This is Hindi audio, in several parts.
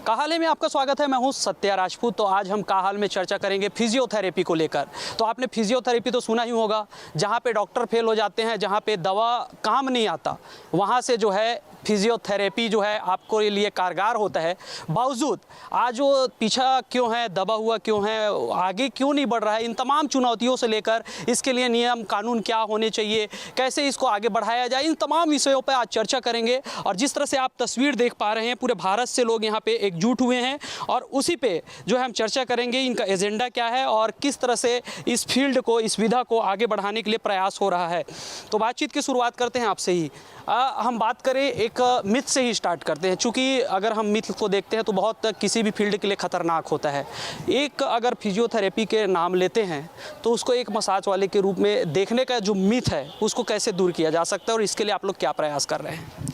काहाले में आपका स्वागत है। मैं हूं सत्या राजपूत। तो आज हम काहाल में चर्चा करेंगे फिजियोथेरेपी को लेकर। तो आपने फिजियोथेरेपी तो सुना ही होगा, जहां पे डॉक्टर फेल हो जाते हैं, जहां पे दवा काम नहीं आता, वहां से जो है फिजियोथेरेपी जो है आपको लिए कारगर होता है। बावजूद आज वो पीछा क्यों है, दबा हुआ क्यों है, आगे क्यों नहीं बढ़ रहा है, इन तमाम चुनौतियों से लेकर इसके लिए नियम कानून क्या होने चाहिए, कैसे इसको आगे बढ़ाया जाए, इन तमाम विषयों पर आज चर्चा करेंगे। और जिस तरह से आप तस्वीर देख पा रहे हैं, पूरे भारत से लोग यहाँ पे एकजुट हुए हैं और उसी पे जो है हम चर्चा करेंगे इनका एजेंडा क्या है और किस तरह से इस फील्ड को, इस विधा को आगे बढ़ाने के लिए प्रयास हो रहा है। तो बातचीत की शुरुआत करते हैं आपसे ही। हम बात करें एक मिथ से ही स्टार्ट करते हैं, चूँकि अगर हम मिथ को देखते हैं तो बहुत किसी भी फील्ड के लिए ख़तरनाक होता है। एक अगर फिजियोथेरेपी के नाम लेते हैं तो उसको एक मसाज वाले के रूप में देखने का जो मिथ है उसको कैसे दूर किया जा सकता है और इसके लिए आप लोग क्या प्रयास कर रहे हैं?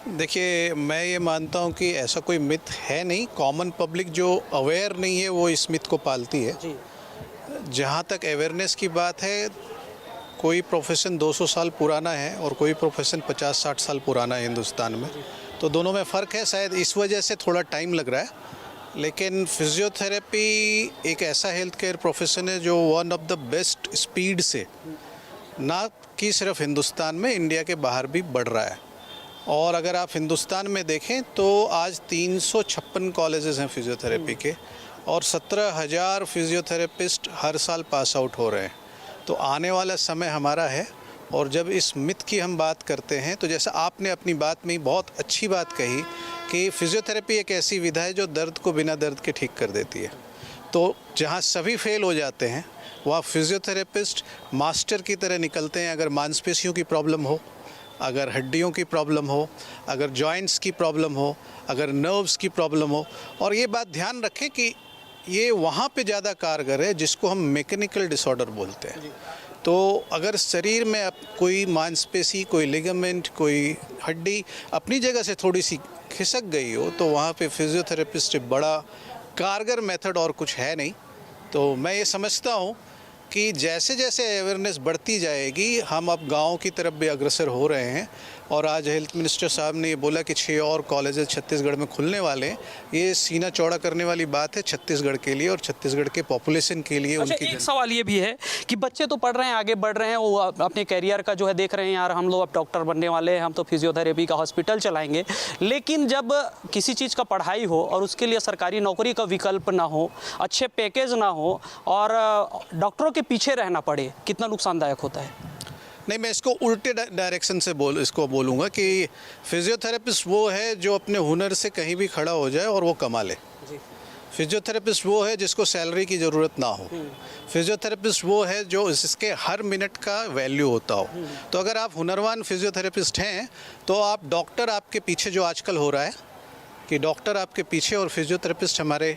देखिए, मैं ये मानता हूँ कि ऐसा कोई मिथ है नहीं। कॉमन पब्लिक जो अवेयर नहीं है वो इस मिथ को पालती है। जहाँ तक अवेयरनेस की बात है, कोई प्रोफेशन 200 साल पुराना है और कोई प्रोफेशन 50-60 साल पुराना है हिंदुस्तान में, तो दोनों में फ़र्क है। शायद इस वजह से थोड़ा टाइम लग रहा है, लेकिन फिजियोथेरेपी एक ऐसा हेल्थ केयर प्रोफेशन है जो one of the best speed से, ना कि सिर्फ हिंदुस्तान में, इंडिया के बाहर भी बढ़ रहा है। और अगर आप हिंदुस्तान में देखें तो आज 356 कॉलेजेस हैं फिजियोथेरेपी के और 17,000 फिजियोथेरेपिस्ट हर साल पास आउट हो रहे हैं। तो आने वाला समय हमारा है। और जब इस मिथ की हम बात करते हैं तो जैसा आपने अपनी बात में बहुत अच्छी बात कही कि फिजियोथेरेपी एक ऐसी विधा है जो दर्द को बिना दर्द के ठीक कर देती है। तो जहाँ सभी फेल हो जाते हैं वहाँ फिजियोथेरेपिस्ट मास्टर की तरह निकलते हैं। अगर मांसपेशियों की प्रॉब्लम हो, अगर हड्डियों की प्रॉब्लम हो, अगर जॉइंट्स की प्रॉब्लम हो, अगर नर्व्स की प्रॉब्लम हो। और ये बात ध्यान रखें कि ये वहाँ पे ज़्यादा कारगर है जिसको हम मैकेनिकल डिसऑर्डर बोलते हैं। तो अगर शरीर में अब कोई मांसपेशी, कोई लिगामेंट, कोई हड्डी अपनी जगह से थोड़ी सी खिसक गई हो तो वहाँ पे फिजियोथेरेपिस्ट बड़ा कारगर मेथड और कुछ है नहीं। तो मैं ये समझता हूँ कि जैसे जैसे अवेयरनेस बढ़ती जाएगी, हम अब गाँव की तरफ भी अग्रसर हो रहे हैं। और आज हेल्थ मिनिस्टर साहब ने ये बोला कि 6 और कॉलेजेस छत्तीसगढ़ में खुलने वाले हैं। ये सीना चौड़ा करने वाली बात है छत्तीसगढ़ के लिए और छत्तीसगढ़ के पॉपुलेशन के लिए। अच्छा, एक सवाल ये भी है कि बच्चे तो पढ़ रहे हैं, आगे बढ़ रहे हैं, वो अपने कैरियर का जो है देख रहे हैं, यार हम लोग अब डॉक्टर बनने वाले हैं, हम तो फिजियोथेरेपी का हॉस्पिटल चलाएंगे। लेकिन जब किसी चीज़ का पढ़ाई हो और उसके लिए सरकारी नौकरी का विकल्प ना हो, अच्छे पैकेज ना हो और डॉक्टरों के पीछे रहना पड़े, कितना नुकसानदायक होता है? नहीं, मैं इसको उल्टे डायरेक्शन से बोलूँगा कि फिजियोथेरेपिस्ट वो है जो अपने हुनर से कहीं भी खड़ा हो जाए और वो कमा ले। फिजियोथेरेपिस्ट वो है जिसको सैलरी की ज़रूरत ना हो। फिजियोथेरेपिस्ट वो है जो इसके हर मिनट का वैल्यू होता हो। तो अगर आप हुनरवान फिजियोथेरेपिस्ट हैं तो आप डॉक्टर आपके पीछे, जो आजकल हो रहा है कि डॉक्टर आपके पीछे और फिजियोथेरेपिस्ट हमारे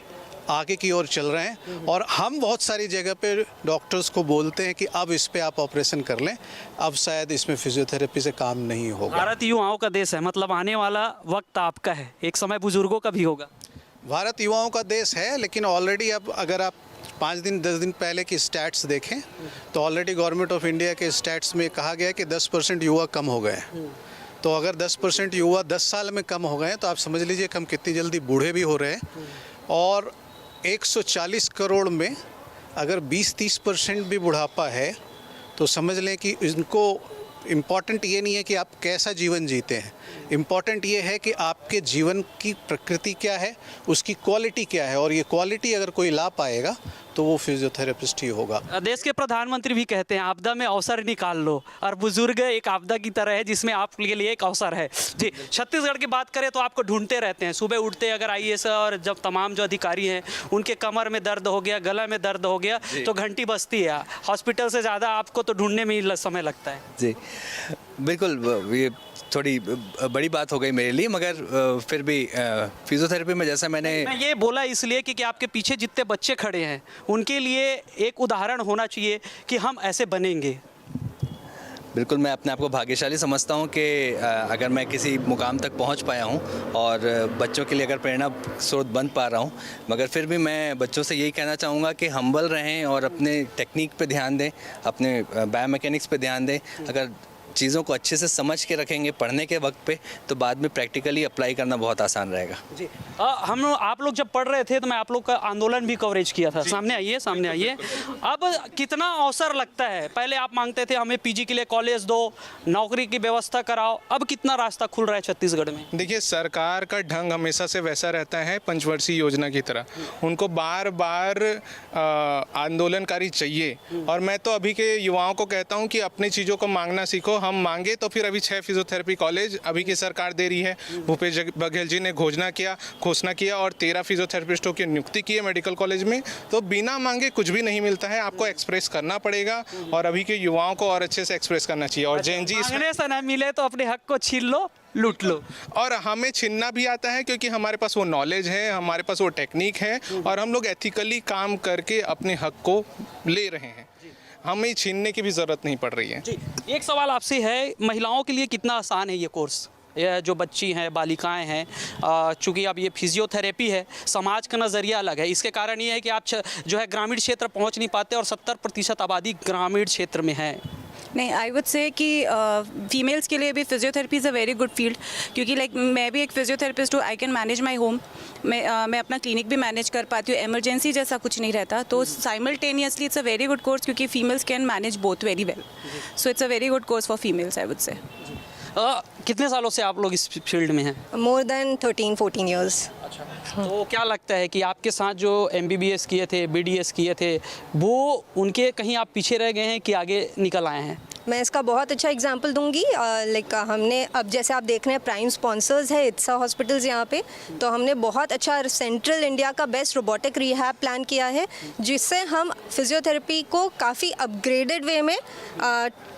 आगे की ओर चल रहे हैं। और हम बहुत सारी जगह पे डॉक्टर्स को बोलते हैं कि अब इस पे आप ऑपरेशन कर लें, अब शायद इसमें फिजियोथेरेपी से काम नहीं होगा। भारत युवाओं का देश है, मतलब आने वाला वक्त आपका है, एक समय बुजुर्गों का भी होगा। भारत युवाओं का देश है, लेकिन ऑलरेडी अब अगर आप 5 दिन 10 दिन पहले की स्टैट्स देखें तो ऑलरेडी गवर्नमेंट ऑफ इंडिया के स्टैट्स में कहा गया है कि 10% युवा कम हो गए हैं। तो अगर 10% युवा 10 साल में कम हो गए हैं तो आप समझ लीजिए कि हम कितनी जल्दी बूढ़े भी हो रहे हैं। और 140 करोड़ में अगर 20-30% भी बुढ़ापा है तो समझ लें कि इनको इम्पॉर्टेंट ये नहीं है कि आप कैसा जीवन जीते हैं, इम्पॉर्टेंट ये है कि आपके जीवन की प्रकृति क्या है, उसकी क्वालिटी क्या है। और ये क्वालिटी अगर कोई ला पाएगा तो वो फिजियोथेरेपिस्ट ही होगा। देश के प्रधानमंत्री भी कहते हैं आपदा में अवसर निकाल लो, और बुजुर्ग एक आपदा की तरह है जिसमें आपके लिए एक अवसर है। जी, छत्तीसगढ़ की बात करें तो आपको ढूंढते रहते हैं। सुबह उठते अगर आईएएस और जब तमाम जो अधिकारी हैं उनके कमर में दर्द हो गया, गला में दर्द हो गया तो घंटी बजती है। हॉस्पिटल से ज़्यादा आपको तो ढूंढने में ही समय लगता है। जी बिल्कुल, ये थोड़ी बड़ी बात हो गई मेरे लिए, मगर फिर भी फिजियोथेरेपी में जैसा मैं ये बोला इसलिए कि आपके पीछे जितने बच्चे खड़े हैं उनके लिए एक उदाहरण होना चाहिए कि हम ऐसे बनेंगे। बिल्कुल, मैं अपने आप को भाग्यशाली समझता हूँ कि अगर मैं किसी मुकाम तक पहुँच पाया हूँ और बच्चों के लिए अगर प्रेरणा स्रोत बन पा रहा हूँ। मगर फिर भी मैं बच्चों से यही कहना चाहूँगा कि हम्बल रहें और अपने टेक्निक पे ध्यान दें, अपने बायोमैकेनिक्स पे ध्यान दें। अगर चीज़ों को अच्छे से समझ के रखेंगे पढ़ने के वक्त पे, तो बाद में प्रैक्टिकली अप्लाई करना बहुत आसान रहेगा। जी हम आप लोग जब पढ़ रहे थे तो मैं आप लोग का आंदोलन भी कवरेज किया था। सामने आइए, सामने आइए। अब कितना अवसर लगता है, पहले आप मांगते थे हमें पीजी के लिए कॉलेज दो, नौकरी की व्यवस्था कराओ, अब कितना रास्ता खुल रहा है छत्तीसगढ़ में? देखिए, सरकार का ढंग हमेशा से वैसा रहता है पंचवर्षीय योजना की तरह, उनको बार बार आंदोलनकारी चाहिए। और मैं तो अभी के युवाओं को कहता हूं कि अपनी चीज़ों को मांगना सीखो। हम मांगे तो फिर अभी 6 फिजियोथेरेपी कॉलेज अभी की सरकार दे रही है। भूपेश बघेल जी ने घोषणा किया और 13 फिजियोथेरेपिस्टों की नियुक्ति की है मेडिकल कॉलेज में। तो बिना मांगे कुछ भी नहीं मिलता है, आपको एक्सप्रेस करना पड़ेगा और अभी के युवाओं को और अच्छे से एक्सप्रेस करना चाहिए। और जैन जी मांगने से ना मिले तो अपने हक को छीन लो, लूट लो। और हमें छीनना भी आता है क्योंकि हमारे पास वो नॉलेज है, हमारे पास वो टेक्निक है और हम लोग एथिकली काम करके अपने हक को ले रहे हैं। हमें छीनने की भी ज़रूरत नहीं पड़ रही है। जी, एक सवाल आपसे है, महिलाओं के लिए कितना आसान है ये कोर्स? ये जो बच्ची हैं, बालिकाएं हैं, चूँकि अब ये फिजियोथेरेपी है, समाज का नज़रिया अलग है। इसके कारण ये है कि आप जो है ग्रामीण क्षेत्र पहुंच नहीं पाते और 70% आबादी ग्रामीण क्षेत्र में है। नहीं, आई वुड से कि फीमेल्स के लिए भी physiotherapy is a very good field, क्योंकि लाइक मैं भी एक फिजियोथेरेपिस्ट हूँ। I can manage my home, मैं अपना क्लिनिक भी मैनेज कर पाती हूँ। इमरजेंसी जैसा कुछ नहीं रहता, तो simultaneously it's a very good course, क्योंकि females can manage both very well. So it's a very good course for females, I would say. कितने सालों से आप लोग इस फील्ड में हैं? More than 13-14 years. अच्छा, तो क्या लगता है कि आपके साथ जो MBBS किए थे, BDS किए थे, वो उनके कहीं आप पीछे रह गए हैं कि आगे निकल आए हैं? मैं इसका बहुत अच्छा एग्जांपल दूंगी। लाइक हमने अब जैसे आप देख रहे हैं प्राइम स्पॉन्सर्स है इट्सा हॉस्पिटल्स यहाँ पे, तो हमने बहुत अच्छा सेंट्रल इंडिया का बेस्ट रोबोटिक रिहैब प्लान किया है, जिससे हम फिजियोथेरेपी को काफ़ी अपग्रेडेड वे में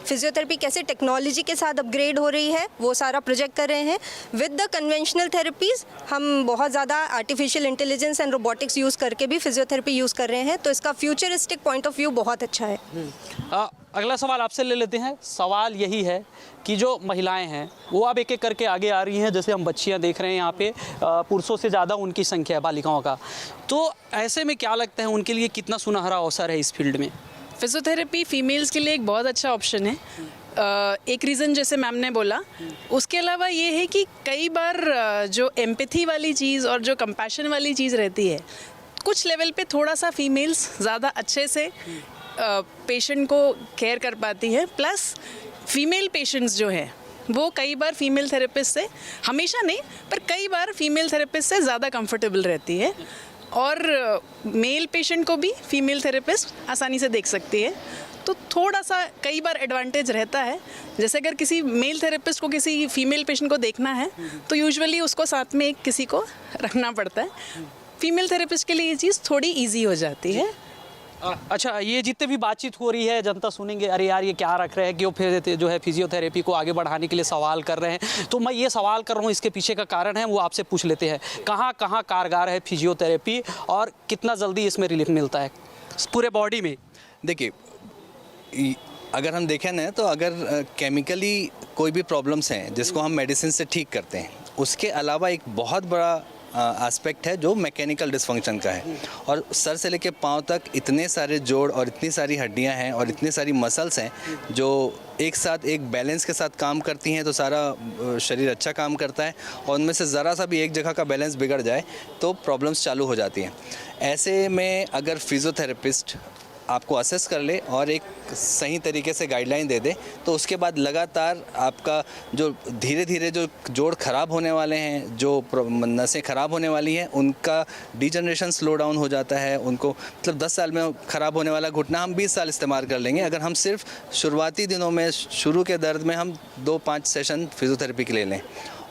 फिजियोथेरेपी कैसे टेक्नोलॉजी के साथ अपग्रेड हो रही है वो सारा प्रोजेक्ट कर रहे हैं। विद द कन्वेंशनल थेरेपीज़ हम बहुत ज़्यादा artificial intelligence and robotics use करके भी फिजियोथेरेपी यूज़ कर रहे हैं, तो इसका फ्यूचरिस्टिक पॉइंट ऑफ व्यू बहुत अच्छा है। अगला सवाल आपसे ले लेते हैं। सवाल यही है कि जो महिलाएं हैं वो अब एक एक करके आगे आ रही हैं, जैसे हम बच्चियां देख रहे हैं यहाँ पे, पुरुषों से ज़्यादा उनकी संख्या है बालिकाओं का। तो ऐसे में क्या लगता है उनके लिए कितना सुनहरा अवसर है इस फील्ड में? फिजियोथेरेपी फीमेल्स के लिए एक बहुत अच्छा ऑप्शन है। एक रीज़न जैसे मैम ने बोला, उसके अलावा ये है कि कई बार जो एम्पैथी वाली चीज़ और जो कंपैशन वाली चीज़ रहती है, कुछ लेवल पे थोड़ा सा फीमेल्स ज़्यादा अच्छे से पेशेंट को केयर कर पाती है। प्लस फीमेल पेशेंट्स जो है वो कई बार फीमेल थेरेपिस्ट से, हमेशा नहीं पर कई बार फीमेल थेरेपिस्ट से ज़्यादा कंफर्टेबल रहती है, और मेल पेशेंट को भी फीमेल थेरेपिस्ट आसानी से देख सकती है। तो थोड़ा सा कई बार एडवांटेज रहता है। जैसे अगर किसी मेल थेरेपिस्ट को किसी फीमेल पेशेंट को देखना है तो यूजुअली उसको साथ में एक किसी को रखना पड़ता है। फीमेल थेरेपिस्ट के लिए ये चीज़ थोड़ी ईजी हो जाती है। अच्छा, ये जितने भी बातचीत हो रही है, जनता सुनेंगे अरे यार ये क्या रख रहे हैं कि वो फिर जो है फिजियोथेरेपी को आगे बढ़ाने के लिए सवाल कर रहे हैं। तो मैं ये सवाल कर रहा हूँ, इसके पीछे का कारण है वो आपसे पूछ लेते हैं। कहाँ कहाँ कारगर है फिजियोथेरेपी और कितना जल्दी इसमें रिलीफ मिलता है पूरे बॉडी में? देखिए, अगर हम देखें ना, तो अगर केमिकली कोई भी प्रॉब्लम्स हैं जिसको हम मेडिसिन से ठीक करते हैं, उसके अलावा एक बहुत बड़ा एस्पेक्ट है जो मैकेनिकल डिसफंक्शन का है। और सर से लेके पाँव तक इतने सारे जोड़ और इतनी सारी हड्डियां हैं और इतनी सारी मसल्स हैं जो एक साथ एक बैलेंस के साथ काम करती हैं, तो सारा शरीर अच्छा काम करता है। और उनमें से ज़रा सा भी एक जगह का बैलेंस बिगड़ जाए तो प्रॉब्लम्स चालू हो जाती हैं। ऐसे में अगर फिजियोथेरेपिस्ट आपको असेस कर ले और एक सही तरीके से गाइडलाइन दे दे, तो उसके बाद लगातार आपका जो धीरे धीरे जो जोड़ ख़राब होने वाले हैं, जो नसें ख़राब होने वाली हैं, उनका डिजनरेशन स्लो डाउन हो जाता है। उनको मतलब 10 साल में ख़राब होने वाला घुटना हम 20 साल इस्तेमाल कर लेंगे अगर हम सिर्फ शुरुआती दिनों में, शुरू के दर्द में हम 2-5 सेशन फिजियोथेरेपी के ले लें।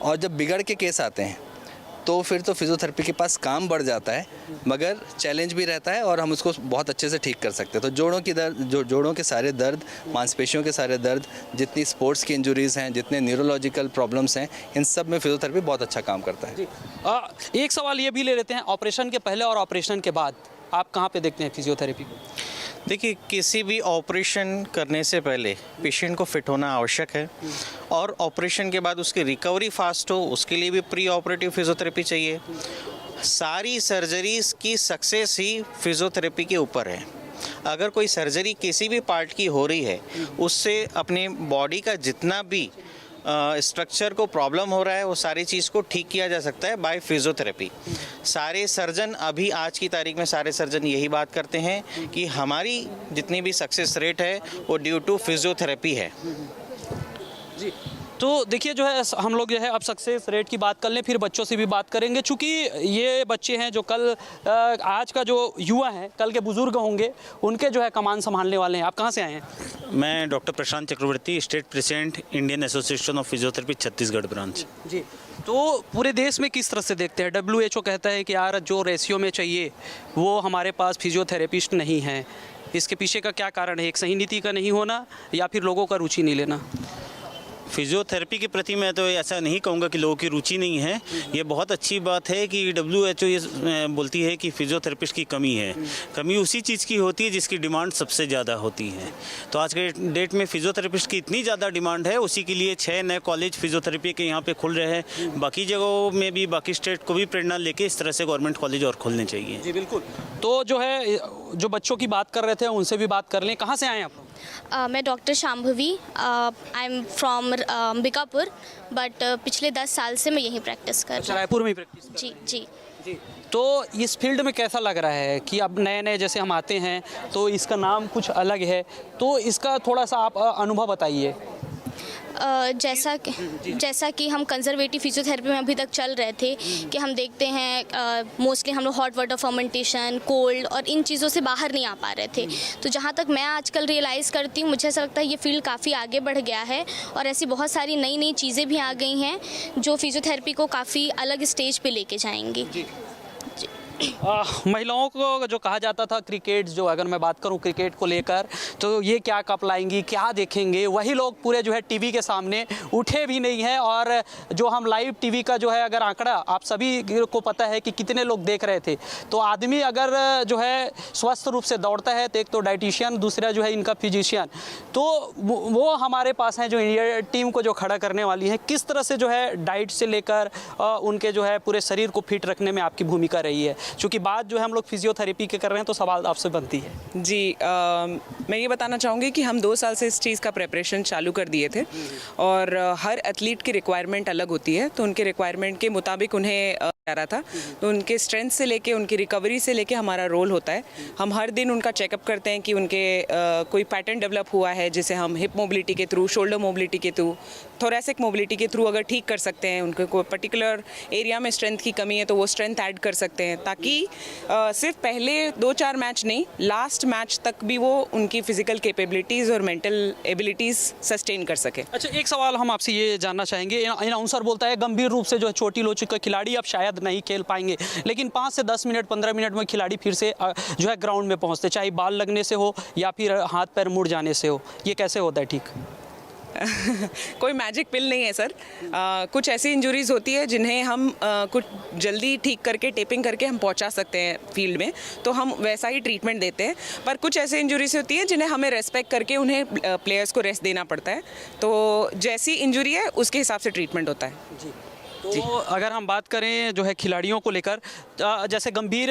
और जब बिगड़ के केस आते हैं तो फिर तो फिजियोथेरेपी के पास काम बढ़ जाता है, मगर चैलेंज भी रहता है और हम उसको बहुत अच्छे से ठीक कर सकते हैं। तो जोड़ों की दर्द, जोड़ों के सारे दर्द, मांसपेशियों के सारे दर्द, जितनी स्पोर्ट्स की इंजरीज़ हैं, जितने न्यूरोलॉजिकल प्रॉब्लम्स हैं, इन सब में फिजियोथेरेपी बहुत अच्छा काम करता है। एक सवाल ये भी ले लेते हैं, ऑपरेशन के पहले और ऑपरेशन के बाद आप कहाँ पे देखते हैं फिजियोथेरेपी को? देखिए, किसी भी ऑपरेशन करने से पहले पेशेंट को फिट होना आवश्यक है, और ऑपरेशन के बाद उसकी रिकवरी फास्ट हो उसके लिए भी प्री ऑपरेटिव फिजियोथेरेपी चाहिए। सारी सर्जरीज़ की सक्सेस ही फिजियोथेरेपी के ऊपर है। अगर कोई सर्जरी किसी भी पार्ट की हो रही है, उससे अपने बॉडी का जितना भी स्ट्रक्चर को प्रॉब्लम हो रहा है वो सारी चीज़ को ठीक किया जा सकता है बाय फिजियोथेरेपी। सारे सर्जन अभी आज की तारीख में सारे सर्जन यही बात करते हैं कि हमारी जितनी भी सक्सेस रेट है वो ड्यू टू फिजियोथेरेपी है। जी, तो देखिए जो है हम लोग जो है अब सक्सेस रेट की बात कर लें, फिर बच्चों से भी बात करेंगे, चूँकि ये बच्चे हैं जो कल आज का जो युवा हैं कल के बुजुर्ग होंगे, उनके जो है कमान संभालने वाले हैं। आप कहाँ से आए हैं? मैं doctor Prashant Chakravarti, state president Indian association of physiotherapy Chhattisgarh branch. जी, तो पूरे देश में किस तरह से देखते हैं? WHO कहता है कि यार जो रेशियो में चाहिए वो हमारे पास फिजियोथेरेपिस्ट नहीं है। इसके पीछे का क्या कारण है? एक सही नीति का नहीं होना या फिर लोगों का रुचि नहीं लेना? फिजियोथेरेपी के प्रति मैं तो ऐसा नहीं कहूँगा कि लोगों की रुचि नहीं है। ये बहुत अच्छी बात है कि WHO ये बोलती है कि फिजियोथेरेपिस्ट की कमी है। कमी उसी चीज़ की होती है जिसकी डिमांड सबसे ज़्यादा होती है। तो आज के डेट में फिजियोथेरेपिस्ट की इतनी ज़्यादा डिमांड है, उसी के लिए 6 नए कॉलेज फिजियोथेरेपी के यहाँ पे खुल रहे हैं। बाकी जगहों में भी बाकी स्टेट को भी प्रेरणा लेके इस तरह से गवर्नमेंट कॉलेज और खोलने चाहिए। जी बिल्कुल। तो जो है जो बच्चों की बात कर रहे थे उनसे भी बात कर लें। कहाँ से आए आप लोग? मैं doctor Shambhavi, I am from Ambikapur, but पिछले 10 साल से मैं यहीं प्रैक्टिस कर रही हूँ। रायपुर में ही प्रैक्टिस कर? जी। तो इस फील्ड में कैसा लग रहा है कि अब नए नए जैसे हम आते हैं तो इसका नाम कुछ अलग है, तो इसका थोड़ा सा आप अनुभव बताइए। जैसा कि हम कंजर्वेटिव फिजियोथेरेपी में अभी तक चल रहे थे कि हम देखते हैं मोस्टली हम लोग हॉट वाटर फर्मेंटेशन, कोल्ड और इन चीज़ों से बाहर नहीं आ पा रहे थे। तो जहाँ तक मैं आजकल रियलाइज़ करती हूँ, मुझे ऐसा लगता है ये फील्ड काफ़ी आगे बढ़ गया है और ऐसी बहुत सारी नई नई चीज़ें भी आ गई हैं जो फिजियोथेरेपी को काफ़ी अलग स्टेज पे लेके जाएंगी। महिलाओं को जो कहा जाता था क्रिकेट, जो अगर मैं बात करूं क्रिकेट को लेकर, तो ये क्या कप लाएंगी, क्या देखेंगे, वही लोग पूरे जो है टीवी के सामने उठे भी नहीं हैं। और जो हम लाइव टीवी का जो है अगर आंकड़ा आप सभी को पता है कि कितने लोग देख रहे थे, तो आदमी अगर जो है स्वस्थ रूप से दौड़ता है तो एक तो डाइटिशियन, दूसरा जो है इनका फिजिशियन, तो वो हमारे पास हैं जो इंडिया टीम को जो खड़ा करने वाली हैं। किस तरह से जो है डाइट से लेकर उनके जो है पूरे शरीर को फिट रखने में आपकी भूमिका रही है? क्योंकि बात जो है हम लोग फिजियोथेरेपी के कर रहे हैं तो सवाल आपसे बनती है। जी, मैं ये बताना चाहूँगी कि हम 2 साल से इस चीज़ का प्रिपरेशन चालू कर दिए थे और हर एथलीट की रिक्वायरमेंट अलग होती है, तो उनके रिक्वायरमेंट के मुताबिक उन्हें जा रहा था। तो उनके स्ट्रेंथ से लेके उनकी रिकवरी से लेके हमारा रोल होता है। हम हर दिन उनका चेकअप करते हैं कि उनके कोई पैटर्न डेवलप हुआ है, जिसे हम हिप मोबिलिटी के थ्रू, शोल्डर मोबिलिटी के थ्रू, थोरेसिक मोबिलिटी के थ्रू अगर ठीक कर सकते हैं, उनके कोई पर्टिकुलर एरिया में स्ट्रेंथ की कमी है तो वो स्ट्रेंथ ऐड कर सकते हैं, ताकि सिर्फ पहले 2-4 मैच नहीं, लास्ट मैच तक भी वो उनकी फिजिकल कैपेबिलिटीज़ और मेंटल एबिलिटीज़ सस्टेन कर सके। अच्छा, एक सवाल हम आपसे ये जानना चाहेंगे। अनाउंसर बोलता है गंभीर रूप से जो है चोटी लोची का खिलाड़ी अब शायद नहीं खेल पाएंगे, लेकिन 5 से 10 मिनट 15 मिनट में खिलाड़ी फिर से जो है ग्राउंड में पहुंचते, चाहे बाल लगने से हो या फिर हाथ पैर मुड़ जाने से हो। ये कैसे होता है ठीक? कोई मैजिक पिल नहीं है सर। कुछ ऐसी इंजरीज होती है जिन्हें हम कुछ जल्दी ठीक करके टेपिंग करके हम पहुंचा सकते हैं फील्ड में, तो हम वैसा ही ट्रीटमेंट देते हैं। पर कुछ ऐसी इंजरीज होती है जिन्हें हमें रेस्पेक्ट करके उन्हें प्लेयर्स को रेस्ट देना पड़ता है, तो जैसी इंजरी है उसके हिसाब से ट्रीटमेंट होता है। जी। तो अगर हम बात करें जो है खिलाड़ियों को लेकर, जैसे गंभीर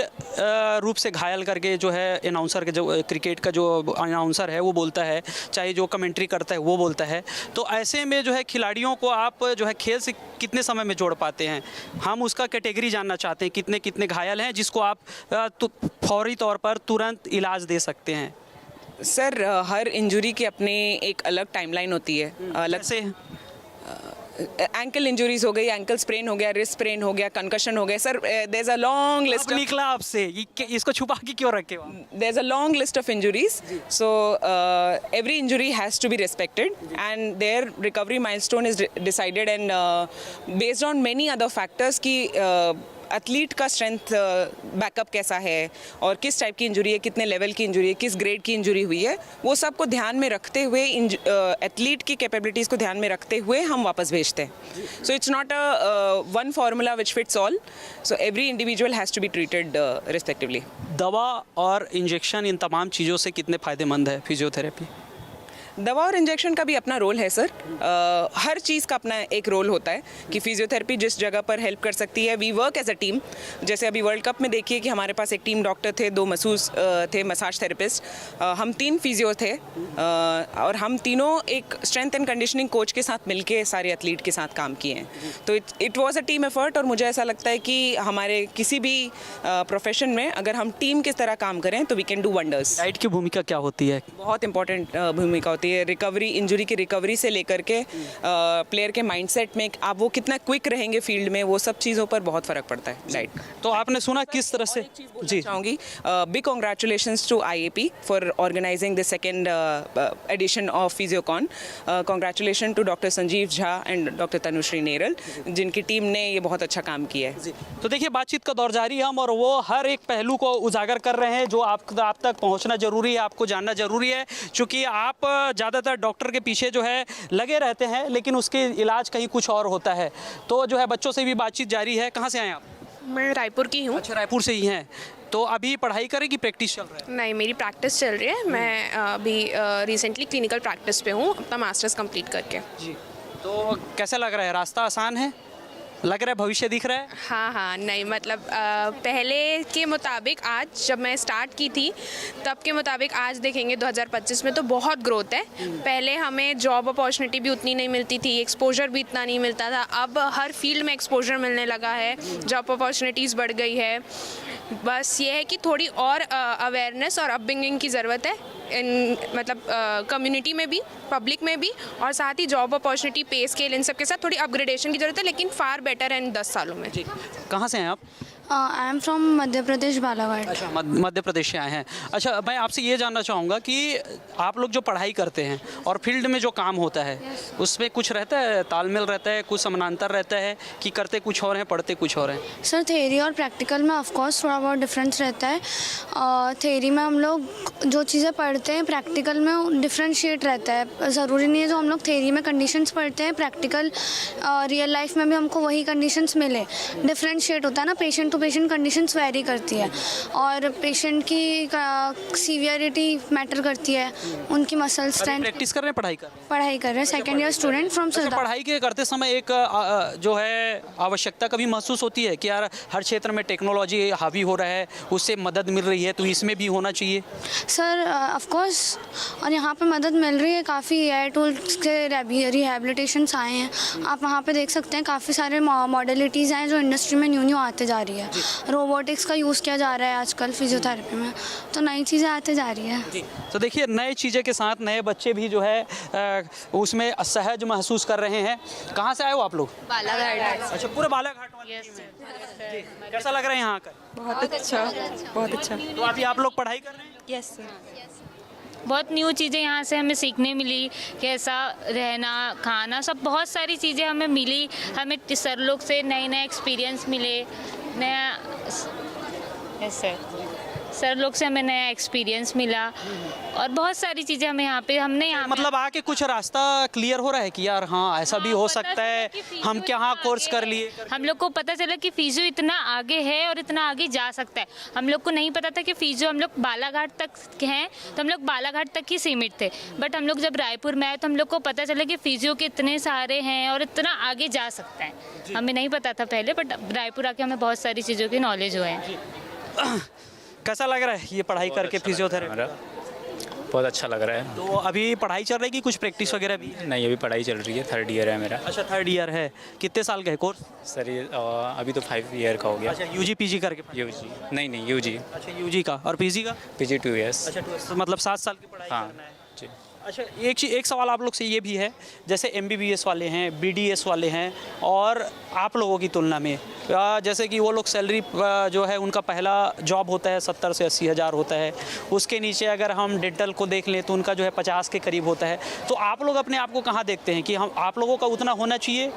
रूप से घायल करके जो है अनाउंसर के जो क्रिकेट का जो अनाउंसर है वो बोलता है, चाहे जो कमेंट्री करता है वो बोलता है, तो ऐसे में जो है खिलाड़ियों को आप जो है खेल से कितने समय में जोड़ पाते हैं? हम उसका कैटेगरी जानना चाहते हैं, कितने कितने घायल हैं जिसको आप फौरी तौर पर तुरंत इलाज दे सकते हैं? सर, हर इंजरी की अपने एक अलग टाइमलाइन होती है। अलग से एंकल इंजरीज हो गई, एंकल स्प्रेन हो गया, रिस्ट स्प्रेन हो गया, कंकशन हो गया। Sir, there is a long list. निकला आपसे, इसको छुपा के क्यों रखे हो? There is a long list of injuries, so every injury has to be respected and their recovery milestone is decided and based on many other factors की एथलीट का स्ट्रेंथ बैकअप कैसा है और किस टाइप की इंजरी है, कितने लेवल की इंजरी है, किस ग्रेड की इंजरी हुई है, वो सब को ध्यान में रखते हुए एथलीट की कैपेबिलिटीज़ को ध्यान में रखते हुए हम वापस भेजते हैं। So it's not a one formula which fits all, so every individual has to be treated respectively. दवा और इंजेक्शन इन तमाम चीज़ों से कितने फ़ायदेमंद है फिजियोथेरेपी? दवा और इंजेक्शन का भी अपना रोल है सर। हर चीज़ का अपना एक रोल होता है कि फिजियोथेरेपी जिस जगह पर हेल्प कर सकती है, we work as a team. जैसे अभी वर्ल्ड कप में देखिए कि हमारे पास एक टीम डॉक्टर थे, 2 मसाज थेरेपिस्ट, हम 3 फिजियो थे, और हम तीनों एक स्ट्रेंथ एंड कंडीशनिंग कोच के साथ मिलके सारे एथलीट के साथ काम किए हैं। तो it was a team effort, और मुझे ऐसा लगता है कि हमारे किसी भी प्रोफेशन में अगर हम टीम की तरह काम करें तो we can do wonders. Diet की भूमिका क्या होती है? बहुत इंपॉर्टेंट भूमिका होती है। रिकवरी, इंजरी की रिकवरी से लेकर के प्लेयर के माइंडसेट में आप वो कितना क्विक रहेंगे फील्ड में, वो सब चीज़ों पर बहुत फ़र्क पड़ता है डाइट। तो आपने सुना किस तरह से? जी चाहूँगी, big congratulations to IAP for organising the second edition of Physiocon. Congratulation to doctor Sanjeev Jha and doctor Tanushree Neral, जिनकी टीम ने ये बहुत अच्छा काम किया है। तो देखिए, बातचीत का दौर जारी है हम, और वो हर एक पहलू को उजागर कर रहे हैं जो आप तक पहुंचना जरूरी है, आपको जानना जरूरी है, क्योंकि आप ज़्यादातर डॉक्टर के पीछे जो है लगे रहते हैं, लेकिन उसके इलाज कहीं कुछ और होता है। तो जो है बच्चों से भी बातचीत जारी है। कहाँ से आए आप? मैं रायपुर की हूँ। अच्छा, रायपुर से ही हैं। तो अभी पढ़ाई करें कि प्रैक्टिस चल रहा है? नहीं, मेरी प्रैक्टिस चल रही है। मैं अभी रिसेंटली क्लिनिकल प्रैक्टिस पे हूँ, अपना मास्टर्स कंप्लीट करके। जी, तो कैसा लग रहा है? रास्ता आसान है? लग रहा है भविष्य दिख रहा है? हाँ, नहीं मतलब पहले के मुताबिक आज जब मैं स्टार्ट की थी तब के मुताबिक आज देखेंगे 2025 में तो बहुत ग्रोथ है। पहले हमें जॉब अपॉर्चुनिटी भी उतनी नहीं मिलती थी, एक्सपोजर भी इतना नहीं मिलता था। अब हर फील्ड में एक्सपोजर मिलने लगा है, जॉब अपॉर्चुनिटीज़ बढ़ गई है। बस ये है कि थोड़ी और अवेयरनेस और अपब्रिंगिंग की ज़रूरत है, इन मतलब कम्युनिटी में भी, पब्लिक में भी, और साथ ही जॉब अपॉर्चुनिटी, पे स्केल, इन सब के साथ थोड़ी अपग्रेडेशन की ज़रूरत है, लेकिन फार बेटर है इन 10 सालों में। कहाँ से हैं आप? I am from Madhya Pradesh, Balaghat. अच्छा, मध्य प्रदेश से आए हैं। अच्छा, मैं आपसे ये जानना चाहूँगा कि आप लोग जो पढ़ाई करते हैं और फील्ड में जो काम होता है, उसमें कुछ रहता है, तालमेल रहता है, कुछ समानांतर रहता है, कि करते कुछ और हैं, पढ़ते कुछ और हैं? सर, थ्योरी और प्रैक्टिकल में ऑफ कोर्स थोड़ा बहुत डिफरेंस रहता है। थ्योरी में हम लोग जो चीज़ें पढ़ते हैं, प्रैक्टिकल में डिफ्रेंशिएट रहता है। ज़रूरी नहीं है जो हम लोग थ्योरी में कंडीशंस पढ़ते हैं, प्रैक्टिकल रियल लाइफ में भी हमको वही कंडीशंस मिले। डिफ्रेंशिएट होता है ना, patient to patient conditions vary करती है, और पेशेंट की सीवियरिटी मैटर करती है, उनकी मसल स्ट्रेंथ। प्रैक्टिस कर रहे हैं, पढ़ाई कर रहे हैं? सेकेंड ईयर स्टूडेंट फ्रॉम सरदार। पढ़ाई के करते समय एक जो है आवश्यकता कभी महसूस होती है कि यार हर क्षेत्र में टेक्नोलॉजी हावी हो रहा है, उससे मदद मिल रही है, तो इसमें भी होना चाहिए? सर ऑफ कोर्स, और यहाँ पे मदद मिल रही है। काफ़ी AI टूल्स के रिहेबिलिटेशंस आए हैं, आप वहाँ पे देख सकते हैं। काफ़ी सारे मॉडलिटीज़ हैं जो इंडस्ट्री में न्यू आते जा रही है। रोबोटिक्स का यूज़ किया जा रहा है आजकल फिजियोथेरेपी में, तो नई चीज़ें आते जा रही है। तो देखिए, नए चीज़ें के साथ नए बच्चे भी जो है उसमें सहज महसूस कर रहे हैं। कहाँ से आए हो आप लोग? बालाघाट। अच्छा, पूरे बालाघाट वाले जी। कैसा लग रहा है यहाँ आकर? बहुत अच्छा, बहुत अच्छा। तो अभी आप लोग पढ़ाई कर रहे हैं? Yes sir. बहुत न्यू चीज़ें यहाँ से हमें सीखने मिली, कैसा रहना, खाना, सब बहुत सारी चीज़ें हमें मिली। हमें सर लोग से नए नए एक्सपीरियंस मिले, नया ऐसे सर लोग से हमें नया एक्सपीरियंस मिला, और बहुत सारी चीज़ें हमें हमने यहाँ मतलब आके कुछ रास्ता क्लियर हो रहा है कि यार हाँ ऐसा भी हो सकता है, हम क्या कोर्स कर लिए। हम लोग को पता चला कि फिजियो इतना आगे है और इतना आगे जा सकता है। हम लोग को नहीं पता था कि फिजियो हम लोग बालाघाट तक हैं, तो हम लोग बालाघाट तक ही सीमित थे। बट हम लोग जब रायपुर में आए तो हम लोग को पता चला कि फिजियो के इतने सारे हैं और इतना आगे जा सकता है। हमें नहीं पता था पहले, बट रायपुर आके हमें बहुत सारी चीज़ों की नॉलेज हुए हैं। कैसा लग रहा है ये पढ़ाई करके फिजियोथेरेपी? बहुत अच्छा लग रहा है। तो अभी पढ़ाई चल रही है कि कुछ प्रैक्टिस वगैरह भी? नहीं, अभी पढ़ाई चल रही है, 3rd ईयर है मेरा। अच्छा, 3rd ईयर है। कितने साल का है कोर्स? सर ये अभी तो 5 ईयर का हो गया। अच्छा, UG PG करके? UG नहीं UG। अच्छा, UG का। और PG का? PG 2 years. अच्छा, तो मतलब 7 साल की पढ़ाई हाँ करना है। जी। अच्छा, एक सवाल आप लोग से ये भी है, जैसे MBBS वाले हैं, BDS वाले हैं, और आप लोगों की तुलना में जैसे कि वो लोग सैलरी जो है उनका पहला जॉब होता है 70 से 80 हज़ार होता है, उसके नीचे अगर हम डेंटल को देख लें तो उनका जो है 50 के करीब होता है। तो आप लोग अपने आप को कहाँ देखते हैं कि हम आप लोगों का उतना होना चाहिए?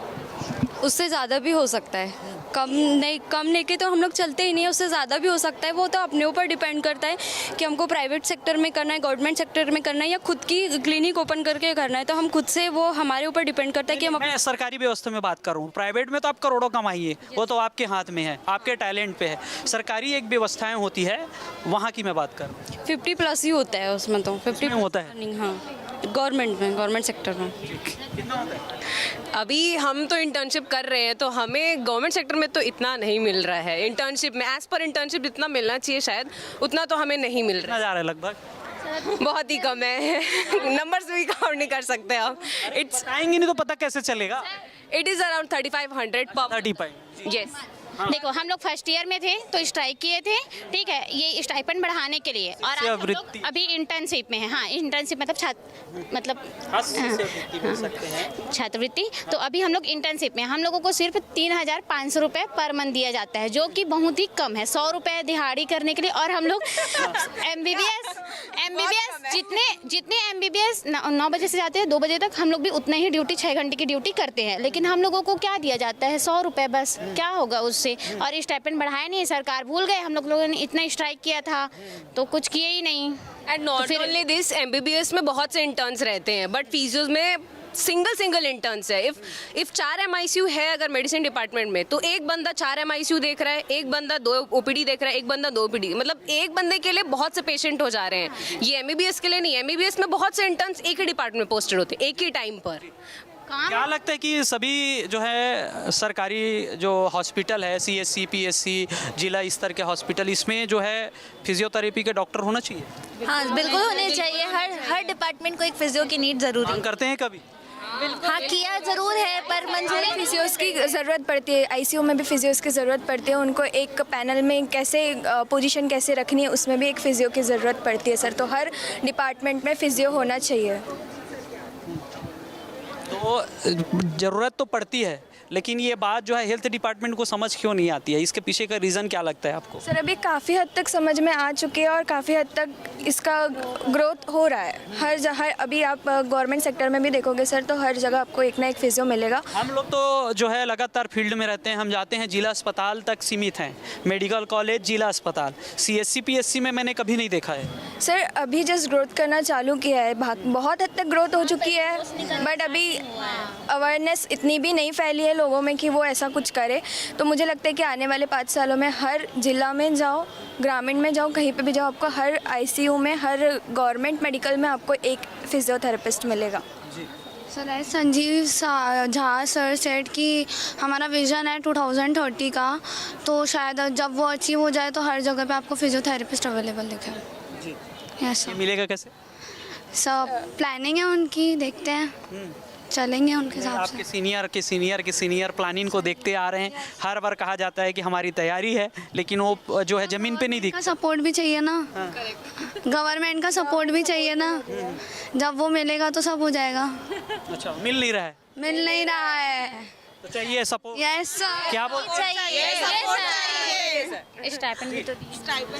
उससे ज़्यादा भी हो सकता है, कम लेके तो हम लोग चलते ही नहीं है, उससे ज़्यादा भी हो सकता है। वो तो अपने ऊपर डिपेंड करता है कि हमको प्राइवेट सेक्टर में करना है, गवर्नमेंट सेक्टर में करना है, या खुद की क्लिनिक ओपन करके करना है। तो हम खुद से, वो हमारे ऊपर डिपेंड करता है कि हम मैं सरकारी व्यवस्था में बात कर रहा हूँ। प्राइवेट में तो आप करोड़ों कमाइए, वो तो आपके हाथ में है, आपके टैलेंट पे है। सरकारी एक व्यवस्थाएं होती है, वहाँ की मैं बात कर रहा हूँ। 50+ ही होता है उसमें, तो 50 होता है। हाँ। गवर्नमेंट सेक्टर में। अभी हम तो इंटर्नशिप कर रहे हैं तो हमें गवर्नमेंट सेक्टर में तो इतना नहीं मिल रहा है। इंटर्नशिप में एज पर इंटर्नशिप जितना मिलना चाहिए शायद उतना तो हमें नहीं मिल रहा है। जा रहा है लगभग बहुत ही कम है। नंबर्स भी काउंट नहीं कर सकते हम। इट्स आएंगे नहीं तो पता कैसे चलेगा। इट इज़ अराउंड 3500 पर 35। यस। देखो हम लोग फर्स्ट ईयर में थे तो स्ट्राइक किए थे, ठीक है, ये स्टाइपेंड बढ़ाने के लिए। और आज हम लोग अभी इंटर्नशिप में है। हाँ, इंटर्नशिप मतलब छात्रवृत्ति। तो अभी हम लोग इंटर्नशिप में, हम लोगों को सिर्फ 3500 रुपये पर मंथ दिया जाता है, जो कि बहुत ही कम है। 100 रुपये दिहाड़ी करने के लिए। और हम लोग MBBS जितने MBBS 9 बजे से जाते हैं 2 बजे तक, हम लोग भी उतना ही ड्यूटी 6 घंटे की ड्यूटी करते हैं। लेकिन हम लोगों को क्या दिया जाता है? 100 रुपये बस। क्या होगा उससे? और स्टाइपेंड बढ़ाया नहीं, सरकार भूल गए। हम लोगों ने इतना स्ट्राइक किया था तो कुछ किए ही नहीं। And not only this, MBBS में बहुत से इंटर्न्स रहते हैं बट फिजियोज में सिंगल इंटर्न्स है। इफ 4 MICU है अगर मेडिसिन डिपार्टमेंट में, तो एक बंदा 4 MICU देख रहा है, एक बंदा 2 OPD देख रहा है, एक बंदा 2 OPD। मतलब एक बंदे के लिए बहुत से पेशेंट हो जा रहे हैं। ये MBBS के लिए नहीं। MBBS में बहुत से इंटर्न्स एक ही डिपार्टमेंट में पोस्टेड होते हैं एक ही टाइम पर। क्या लगता है कि सभी जो है सरकारी जो हॉस्पिटल है, CSC PSC जिला स्तर के हॉस्पिटल, इसमें जो है फिजियोथेरेपी के डॉक्टर होना चाहिए? हाँ, बिल्कुल होने चाहिए। हर डिपार्टमेंट को एक फिजियो की नीड ज़रूरी है। करते हैं कभी? हाँ, किया ज़रूर है पर मंजूरी फिजियोस की ज़रूरत पड़ती है। ICU में भी फिजियोस की ज़रूरत पड़ती है। उनको एक पैनल में कैसे पोजीशन कैसे रखनी है, उसमें भी एक फिजियो की ज़रूरत पड़ती है सर। तो हर डिपार्टमेंट में फिजियो होना चाहिए। तो ज़रूरत तो पड़ती है, लेकिन ये बात जो है हेल्थ डिपार्टमेंट को समझ क्यों नहीं आती है? इसके पीछे का रीज़न क्या लगता है आपको? सर अभी काफ़ी हद तक समझ में आ चुकी है और काफ़ी हद तक इसका ग्रोथ हो रहा है। हर अभी आप गवर्नमेंट सेक्टर में भी देखोगे सर, तो हर जगह आपको एक ना एक फिजियो मिलेगा। हम लोग तो जो है लगातार फील्ड में रहते हैं। हम जाते हैं, जिला अस्पताल तक सीमित हैं, मेडिकल कॉलेज, जिला अस्पताल। CSC PSC में मैंने कभी नहीं देखा है। सर अभी जस्ट ग्रोथ करना चालू किया है, बहुत हद तक ग्रोथ हो चुकी है बट अभी अवेयरनेस इतनी भी नहीं फैली है लोगों में कि वो ऐसा कुछ करे। तो मुझे लगता है कि आने वाले 5 सालों में हर जिला में जाओ, ग्रामीण में जाओ, कहीं पे भी जाओ, आपको हर ICU में, हर गवर्नमेंट मेडिकल में आपको एक फिजियोथेरेपिस्ट मिलेगा। Sir S Sanjeev Jha sir set कि हमारा विज़न है 2030 का, तो शायद जब वो अचीव हो जाए तो हर जगह पे आपको फिजियोथेरेपिस्ट अवेलेबल दिखे। जी यस। मिलेगा कैसे? सब प्लानिंग है उनकी, देखते हैं चलेंगे उनके हिसाब से। आपके सीनियर प्लानिंग को देखते आ रहे हैं। हर बार कहा जाता है कि हमारी तैयारी है, लेकिन वो जो है ज़मीन पे नहीं दिखता। सपोर्ट भी चाहिए ना, गवर्नमेंट का सपोर्ट भी चाहिए ना। जब वो मिलेगा तो सब हो जाएगा। अच्छा, मिल नहीं रहा है? मिल नहीं रहा है तो चाहिए सपोर्ट। यस क्या बोल? स्टाइपेंड भी तो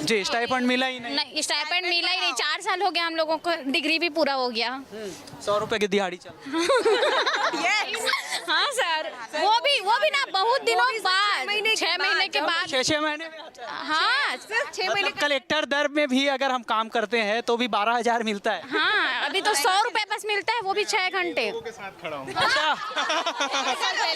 जी, स्टाइपेंड मिला ही नहीं। नहीं, स्टाइपेंड मिला ही नहीं। 4 साल हो गया हम लोगों को, डिग्री भी पूरा हो गया। 100 रुपए की दिहाड़ी चल। हाँ सर, वो भी ना बहुत दिनों बाद, 6 महीने के बाद। 6 महीने? हाँ, 6 महीने। कलेक्टर दर में भी अगर हम काम करते हैं तो भी 12,000 मिलता है। हाँ, अभी तो 100 रुपए बस मिलता है, वो भी 6 घंटे। अच्छा,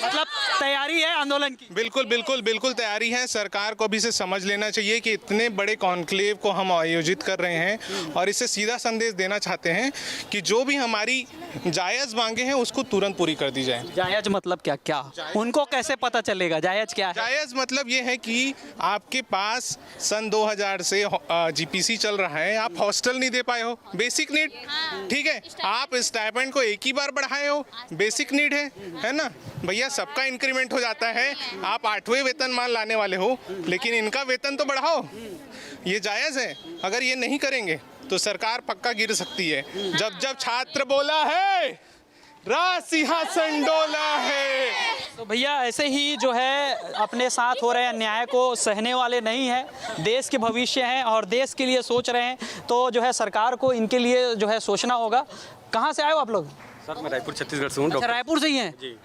मतलब तैयारी है आंदोलन की? बिल्कुल तैयारी है। सरकार को भी इसे समझ लेना चाहिए कि इतने बड़े कॉन्क्लेव को हम आयोजित कर रहे हैं और इससे सीधा संदेश देना चाहते हैं कि जो भी हमारी जायज़ मांगे हैं उसको तुरंत पूरी कर दी जाए। जायज़ मतलब क्या? उनको कैसे पता चलेगा जायज़ क्या है? जायज़ मतलब ये है कि आपके पास सन 2000 से GPC चल रहा है, आप हॉस्टल नहीं दे पाए हो, बेसिक नीड, ठीक है। आप स्टाइपेंड को एक ही बार बढ़ाए हो, बेसिक नीड है ना भैया। सबका इंक्रीमेंट हो जाता है। आप 8वें वेतनमान लाने वाले हो, लेकिन इनका वेतन तो बढ़ाओ। ये जायज़ है। अगर ये नहीं करेंगे तो सरकार पक्का गिर सकती है। जब छात्र बोला है, राज सिंहासन डोला है। तो भैया ऐसे ही जो है अपने साथ हो रहे अन्याय को सहने वाले नहीं हैं। देश के भविष्य हैं और देश के लिए सोच रहे हैं, तो जो है सरकार को इनके लिए जो है सोचना होगा। कहाँ से आए हो आप लोग? सर मैं रायपुर छत्तीसगढ़ से हूँ। अच्छा, रायपुर से ही हैं? जी।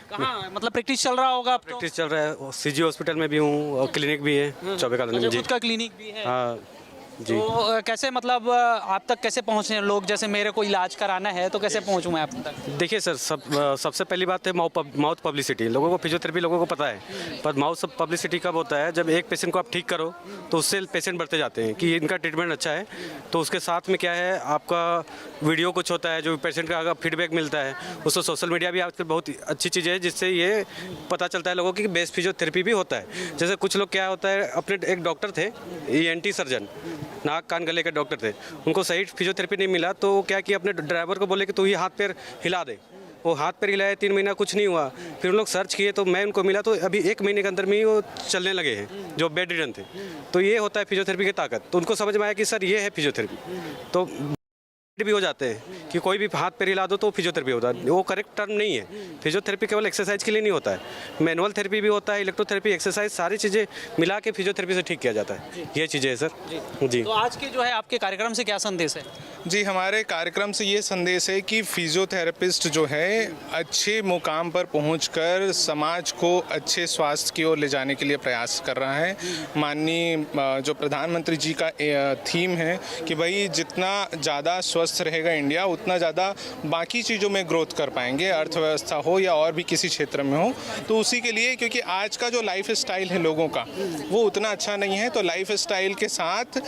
कहाँ मतलब प्रैक्टिस चल रहा होगा? प्रैक्टिस चल रहा है, CG हॉस्पिटल में भी हूँ और क्लिनिक भी है 24 का। खुद का क्लिनिक भी है? हाँ, जी। तो कैसे मतलब आप तक कैसे पहुँचे लोग, जैसे मेरे को इलाज कराना है तो कैसे पहुँचूँ मैं आप तक? देखिए सर, सबसे पहली बात है माउथ पब्लिसिटी। लोगों को फिजियोथेरेपी लोगों को पता है, पर माउथ पब्लिसिटी कब होता है? जब एक पेशेंट को आप ठीक करो तो उससे पेशेंट बढ़ते जाते हैं कि इनका ट्रीटमेंट अच्छा है, तो उसके साथ में क्या है, आपका वीडियो कुछ होता है जो पेशेंट का अगर फीडबैक मिलता है, उसको सोशल मीडिया भी आजकल बहुत अच्छी चीज़ है, जिससे ये पता चलता है लोगों की बेस्ट फिजियोथेरेपी भी होता है। जैसे कुछ लोग क्या होता है, अपने एक डॉक्टर थे ENT सर्जन, नाक कान गले के डॉक्टर थे, उनको सही फिजियोथेरेपी नहीं मिला तो क्या किया, अपने ड्राइवर को बोले कि तू ही हाथ पैर हिला दे। वो हाथ पैर हिलाया, 3 महीना कुछ नहीं हुआ। फिर उन लोग सर्च किए तो मैं उनको मिला तो अभी 1 महीने के अंदर में ही वो चलने लगे हैं, जो बेड रिडन थे। तो ये होता है फिजियोथेरेपी की ताकत। तो उनको समझ में आया कि सर ये है फिजियोथेरेपी। तो भी हो जाते हैं कि कोई भी हाथ पैर हिला दो तो फिजियोथेरेपी होता है, वो करेक्ट टर्म नहीं है। फिजियोथेरेपी केवल एक्सरसाइज के लिए नहीं होता है, मैनुअल थेरेपी भी होता है, इलेक्ट्रोथेरेपी, एक्सरसाइज, सारी चीज़ें मिला के फिजियोथेरेपी से ठीक किया जाता है। ये चीज़ें है सर। जी। तो आज के जो है आपके कार्यक्रम से क्या संदेश है? जी, हमारे कार्यक्रम से ये संदेश है कि फिजियोथेरेपिस्ट जो है अच्छे मुकाम पर पहुंचकर समाज को अच्छे स्वास्थ्य की ओर ले जाने के लिए प्रयास कर रहा है। माननीय जो प्रधानमंत्री जी का थीम है कि भाई जितना ज़्यादा स्वस्थ रहेगा इंडिया, उतना ज़्यादा बाकी चीज़ों में ग्रोथ कर पाएंगे, अर्थव्यवस्था हो या और भी किसी क्षेत्र में हो। तो उसी के लिए, क्योंकि आज का जो लाइफ स्टाइल है लोगों का वो उतना अच्छा नहीं है, तो लाइफ स्टाइल के साथ,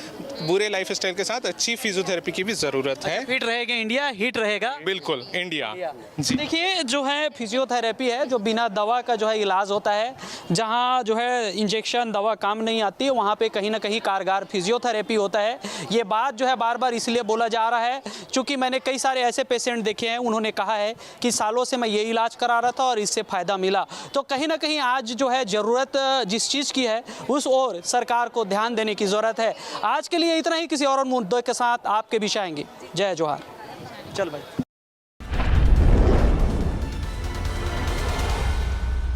बुरे लाइफ स्टाइल के साथ अच्छी फिजियोथेरेपी की भी ज़रूरत है। फिट रहेगा इंडिया, हिट रहेगा बिल्कुल इंडिया। जी। देखिए जो है फिजियोथेरेपी है जो बिना दवा का जो है इलाज होता है। जहाँ जो है इंजेक्शन दवा काम नहीं आती, वहाँ पे कहीं ना कहीं कारगर फिजियोथेरेपी होता है। ये बात जो है बार बार इसलिए बोला जा रहा है क्योंकि मैंने कई सारे ऐसे पेशेंट देखे हैं, उन्होंने कहा है कि सालों से मैं ये इलाज करा रहा था और इससे फ़ायदा मिला। तो कहीं ना कहीं आज जो है ज़रूरत जिस चीज़ की है उस ओर सरकार को ध्यान देने की ज़रूरत है। आज के लिए इतना ही, किसी और मुद्दे के साथ आपके बीच आएंगे। जय जोहार। चल भाई।